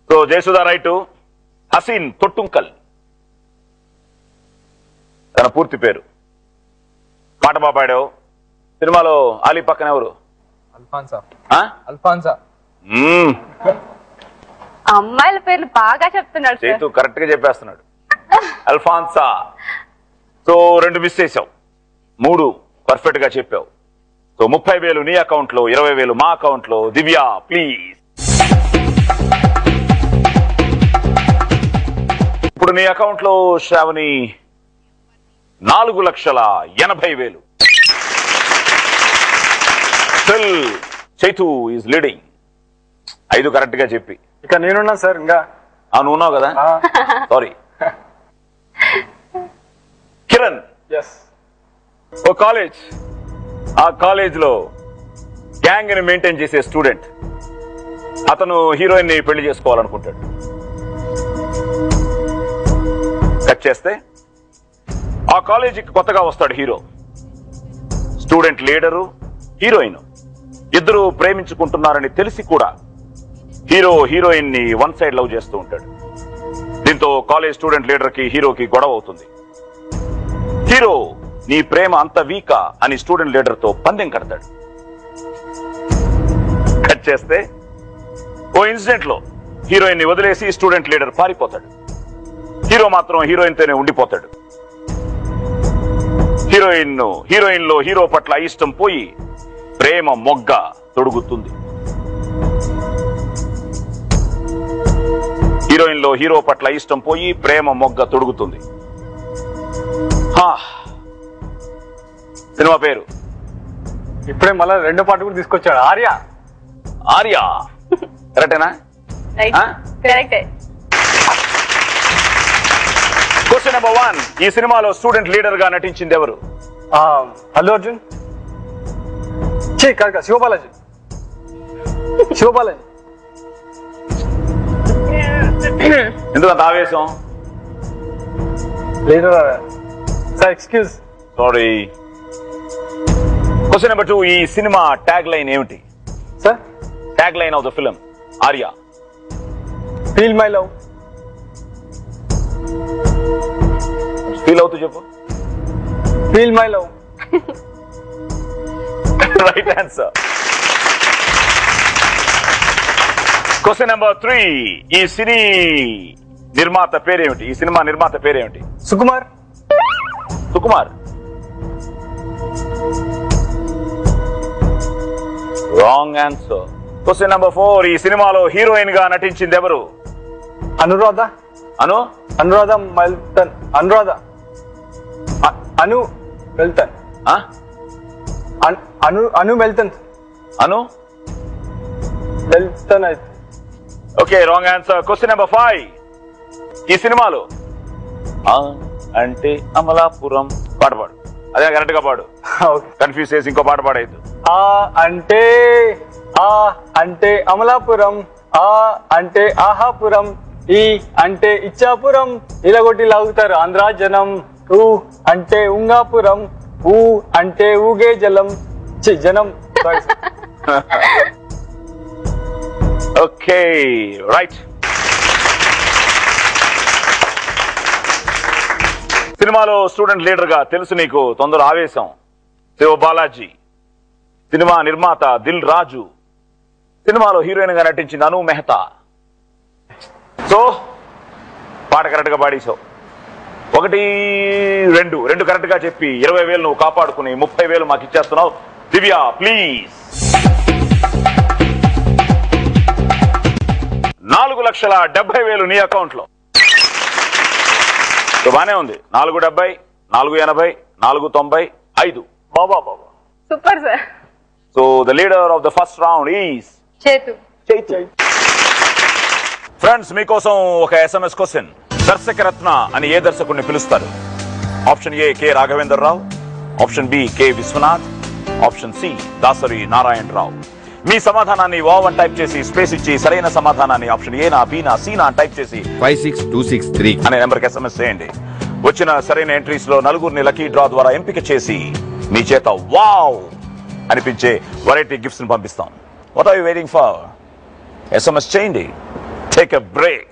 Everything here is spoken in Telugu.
So Jayasudha right. హసీన్ తొట్టుంకల్ తన పూర్తి పేరు. పాట బాగా పాడావు. సినిమాలో ఆలీ పక్కన ఎవరు? అల్ఫాన్సా. అమ్మాయిల పేర్లు బాగా చెప్తున్నాడు. చేతు కరెక్ట్ గా చెప్పేస్తున్నాడు. అల్ఫాన్సా. సో 2 మిస్ చేసావు, 3 పర్ఫెక్ట్ గా చెప్పావు. సో 30,000 నీ అకౌంట్ లో, 20,000 మా అకౌంట్ లో. దివ్య ప్లీజ్. ఇప్పుడు నీ అకౌంట్ లో Shravani 4,80,000. Still Chaitu is leading. 5 correct గా చెప్పి. ఇక నేనున్నా సార్. ఇంకా నువ్వు ఉన్నావు కదా, సారీ. కిరణ్ ఓ కాలేజ్, ఆ కాలేజ్ లో గ్యాంగ్ ని మెయింటైన్ చేసే స్టూడెంట్. అతను హీరోయిన్ ని పెళ్లి చేసుకోవాలనుకుంటాడు. కట్ చేస్తే ఆ కాలేజీకి కొత్తగా వస్తాడు హీరో. స్టూడెంట్ లీడరు, హీరోయిన్ ఇద్దరు ప్రేమించుకుంటున్నారని తెలిసి కూడా హీరో హీరోయిన్ ని వన్ సైడ్ లవ్ చేస్తూ ఉంటాడు. దీంతో కాలేజ్ స్టూడెంట్ లీడర్ కి హీరోకి గొడవ అవుతుంది. హీరో నీ ప్రేమ అంత వీకా అని స్టూడెంట్ లీడర్ తో పందెం కడతాడు. కట్ చేస్తే ఓ ఇన్సిడెంట్ లో హీరోయిన్ ని వదిలేసి స్టూడెంట్ లీడర్ పారిపోతాడు. హీరో మాత్రం హీరోయిన్ తోనే ఉండిపోతాడు. హీరోయిన్ లో హీరో పట్ల ఇష్టం పోయి ప్రేమ మొగ్గ తొడుగుతుంది. హీరోయిన్ లో హీరో పట్ల ఇష్టం పోయి ప్రేమ మొగ్గ తొడుగుతుంది. సినిమా పేరు? ఇప్పుడే మళ్ళీ 2 పాటలు కూడా తీసుకొచ్చాడు. ఆర్య. ఆర్య కరెక్టేనా? కరెక్టే. Question number 1. ఈ సినిమాలో స్టూడెంట్ లీడర్ గా నటించింది ఎవరు? అల్లు అర్జున్. శివబాలాజీ. ఎందుకంత ఆవేశం? Leader sir, excuse. Sorry. Question number 2. ఈ సినిమా ట్యాగ్ లైన్ ఏమిటి? Sir tag line of the film Arya. Feel my love. Feel అవుతూ చెప్పు. Feel my love. Right answer. Question number 3. ఈ సినీ నిర్మాత పేరేమిటి? ఈ సినిమా నిర్మాత పేరేమిటి? Sukumar. Wrong answer. Question number 4. ఈ సినిమాలో హీరోయిన్ గా నటించింది ఎవరు? Anuradha. Melton. Okay, wrong answer. Question number 5. ఈ సినిమాలో అంటే అమలాపురం పాట పాడు. అదే కరెక్ట్ గా పాడు. కన్ఫ్యూజ్ చేసి ఇంకో పాట పాడైదు. అంటే అమలాపురం, అంటే ఆహాపురం, ఈ అంటే ఇచ్చాపురం, ఇలాగొట్టి లాగుతారు ఆంధ్రా జనం. ఊ అంటే ఉంగాపురం, ఊ అంటే ఊగే జలం జనం. Okay, right. సినిమాలో స్టూడెంట్ లీడర్ గా తెలుసు నీకు, తొందర ఆవేశం. శివబాలాజీ. సినిమా నిర్మాత దిల్ రాజు. సినిమాలో హీరోయిన్ గా నటించింది అను మెహతా. సో పాట కరెక్ట్ గా పాడేశావు. 1, 2 కరెక్ట్ గా చెప్పి 20,000 నువ్వు కాపాడుకుని 30,000 మాకు ఇచ్చేస్తున్నావు. దివ్య ప్లీజ్. 4,70,000 నీ అకౌంట్ లో. బానే ఉంది. 4,70, 4,80, 4,95. Baba. Super sir. So the leader of the first round is Chaitu. Friends, మీకోసం ఒక SMS క్వశ్చన్. దర్శకరత్న అని ఏ దర్శకుడిని పిలుస్తారు? Option A K Raghavendra Rao, option B K Viswanath, option C Dasari Narayana Rao. మీ సమాధానాన్ని వావ్ అని టైప్ చేసి స్పేస్ ఇచ్చి సరైన సమాధానాన్ని ఆప్షన్ ఏ నా, బి నా, సి నా టైప్ చేసి 56263 అనే నెంబర్కి SMS చేయండి. వచ్చిన సరైన ఎంట్రీస్ లో 4 లక్కీ డ్రా ద్వారా ఎంపిక చేసి మీ చేత వావ్ అనిపించే వెరైటీ గిఫ్ట్స్ ని పంపిస్తాం. What are you waiting for? SMS చేయండి. Take a break.